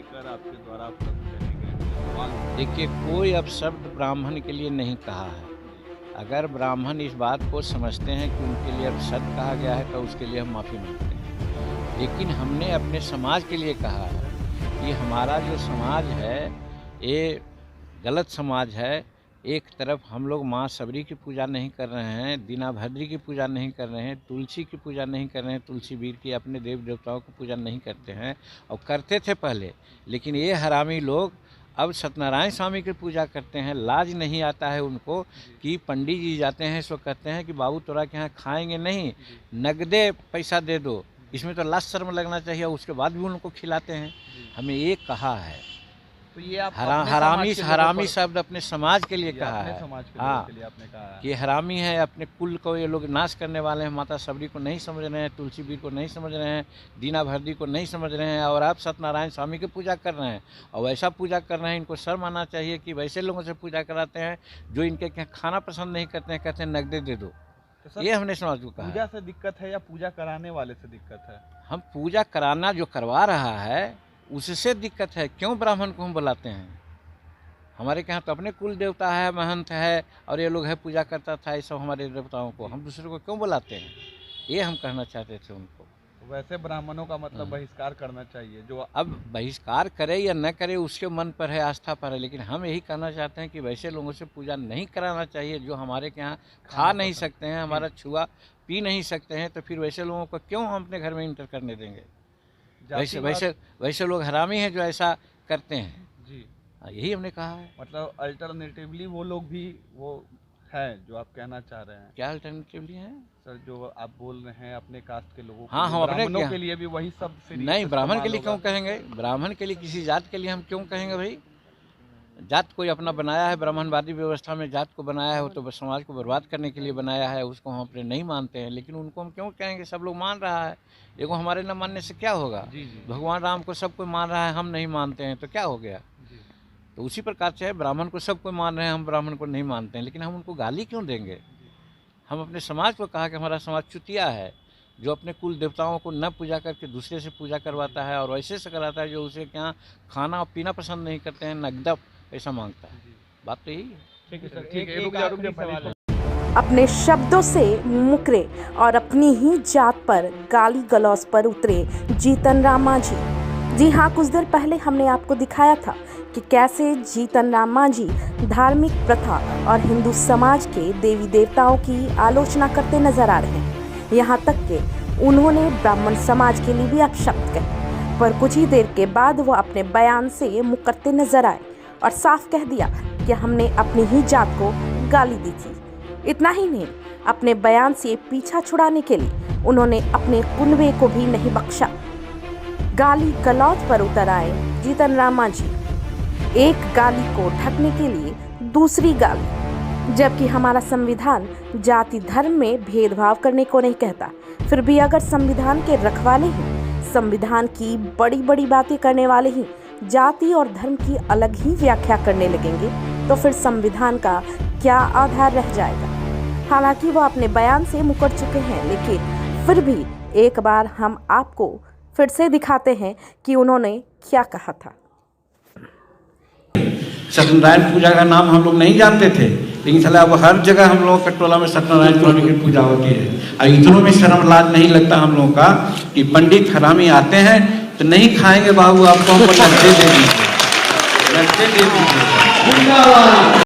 लेकर आपके द्वारा प्रस्तुत करे गए सवाल? देखिए, कोई अपशब्द ब्राह्मण के लिए नहीं कहा है। अगर ब्राह्मण इस बात को समझते हैं कि उनके लिए अपशब्द कहा गया है तो उसके लिए हम माफ़ी मांगते हैं। लेकिन हमने अपने समाज के लिए कहा है कि हमारा जो समाज है ये गलत समाज है। एक तरफ हम लोग माँ सबरी की पूजा नहीं कर रहे हैं, दीना भद्री की पूजा नहीं कर रहे हैं, तुलसी की पूजा नहीं कर रहे हैं, तुलसी वीर की अपने देव देवताओं की पूजा नहीं करते हैं और करते थे पहले। लेकिन ये हरामी लोग अब सत्यनारायण स्वामी की पूजा करते हैं। लाज नहीं आता है उनको कि पंडित जी जाते हैं सो कहते हैं कि बाबू तोरा के यहाँ खाएंगे नहीं, नगदे पैसा दे दो। इसमें तो लाज शर्म लगना चाहिए, उसके बाद भी उनको खिलाते हैं। हमें ये कहा है, तो ये आप हरामी शब्द अपने समाज के लिए कहा है। समाज के हाँ, लोगों के लिए आपने कहा है। कि हरामी है, अपने कुल को ये लोग नाश करने वाले हैं। माता सबरी को नहीं समझ रहे हैं, तुलसी वीर को नहीं समझ रहे हैं, दीना भद्री को नहीं समझ रहे हैं और आप सत्यनारायण स्वामी की पूजा कर रहे हैं। और वैसा पूजा कर रहे हैं, इनको शर्म आना चाहिए कि वैसे लोगों से पूजा कराते हैं जो इनके यहाँ खाना पसंद नहीं करते हैं, कहते हैं नगदे दे दो। तो ये हमने समाज को कहा। पूजा से दिक्कत है या पूजा कराने वाले से दिक्कत है? हम पूजा कराना जो करवा रहा है उससे दिक्कत है। क्यों ब्राह्मण को हम बुलाते हैं? हमारे के यहाँ तो अपने कुल देवता है, महंत है और ये लोग है पूजा करता था, ये सब हमारे देवताओं को हम दूसरे को क्यों बुलाते हैं? ये हम कहना चाहते थे उनको। तो वैसे ब्राह्मणों का मतलब बहिष्कार करना चाहिए जो अब बहिष्कार करे या न करे उसके मन पर है, आस्था पर है। लेकिन हम यही कहना चाहते हैं कि वैसे लोगों से पूजा नहीं कराना चाहिए जो हमारे के यहाँ खा नहीं सकते हैं, हमारा छुआ पी नहीं सकते हैं। तो फिर वैसे लोगों को क्यों हम अपने घर में इंटर करने देंगे? वैसे लोग हरामी हैं जो ऐसा करते हैं जी। यही हमने कहा है। मतलब अल्टरनेटिवली वो लोग भी वो है जो आप कहना चाह रहे हैं? क्या अल्टरनेटिवली है सर जो आप बोल रहे हैं अपने कास्ट के लोगों हाँ, हम अपने ब्राह्मणों के लिए भी वही सब नहीं, ब्राह्मण के लिए क्यों कहेंगे? ब्राह्मण के लिए किसी जात के लिए हम क्यों कहेंगे भाई? जात कोई अपना बनाया है, ब्राह्मणवादी व्यवस्था में जात को बनाया है, वो तो समाज को बर्बाद करने के लिए बनाया है, उसको हम अपने नहीं मानते हैं। लेकिन उनको हम क्यों कहेंगे? सब लोग मान रहा है, देखो हमारे न मानने से क्या होगा? भगवान राम को सब कोई मान रहा है, हम नहीं मानते हैं तो क्या हो गया? तो उसी प्रकार से है, ब्राह्मण को सब कोई मान रहे हैं, हम ब्राह्मण को नहीं मानते हैं। लेकिन हम उनको गाली क्यों देंगे? हम अपने समाज को कहा कि हमारा समाज चुतिया है जो अपने कुल देवताओं को न पूजा करके दूसरे से पूजा करवाता है और वैसे से कराता है जो उसे क्या खाना और पीना पसंद नहीं करते हैं, नगदा ऐसा मांगता है। बात तो यही है। ठीक है सर, ठीक है। रुक जा। अपने शब्दों से मुकरे और अपनी ही जात पर गाली गलौज पर उतरे जीतन राम मांझी। जी हाँ, कुछ देर पहले हमने आपको दिखाया था कि कैसे जीतन राम मांझी धार्मिक प्रथा और हिंदू समाज के देवी देवताओं की आलोचना करते नजर आ रहे हैं। यहाँ तक कि उन्होंने ब्राह्मण समाज के लिए भी अपशब्द कहे, पर कुछ ही देर के बाद वो अपने बयान से मुकरते नजर आए और साफ कह दिया कि हमने अपनी ही जात को गाली दी थी। इतना ही नहीं, अपने बयान से पीछा छुड़ाने के लिए उन्होंने अपने कुनबे को भी नहीं बख्शा। गाली गलौज पर उतर आए जीतन राम मांझी। एक गाली को ढकने के लिए दूसरी गाली, जबकि हमारा संविधान जाति धर्म में भेदभाव करने को नहीं कहता। फिर भी अगर संविधान के रखवाले ही, संविधान की बड़ी बड़ी बातें करने वाले ही जाति और धर्म की अलग ही व्याख्या करने लगेंगे तो फिर संविधान का क्या आधार रह जाएगा? हालांकि वो अपने बयान से मुकर चुके हैं, लेकिन फिर भी एक बार हम आपको फिर से दिखाते हैं कि उन्होंने क्या कहा था। सत्यनारायण पूजा का नाम हम लोग नहीं जानते थे, लेकिन साला अब हर जगह हम लोगों के टोला में सत्यनारायण स्वामी की पूजा होती है। और इतनों में शर्म लाज नहीं लगता हम लोगों का कि पंडित हरामी आते हैं तो नहीं खाएंगे बाबू, आपको हमको लगते दे दीजिए।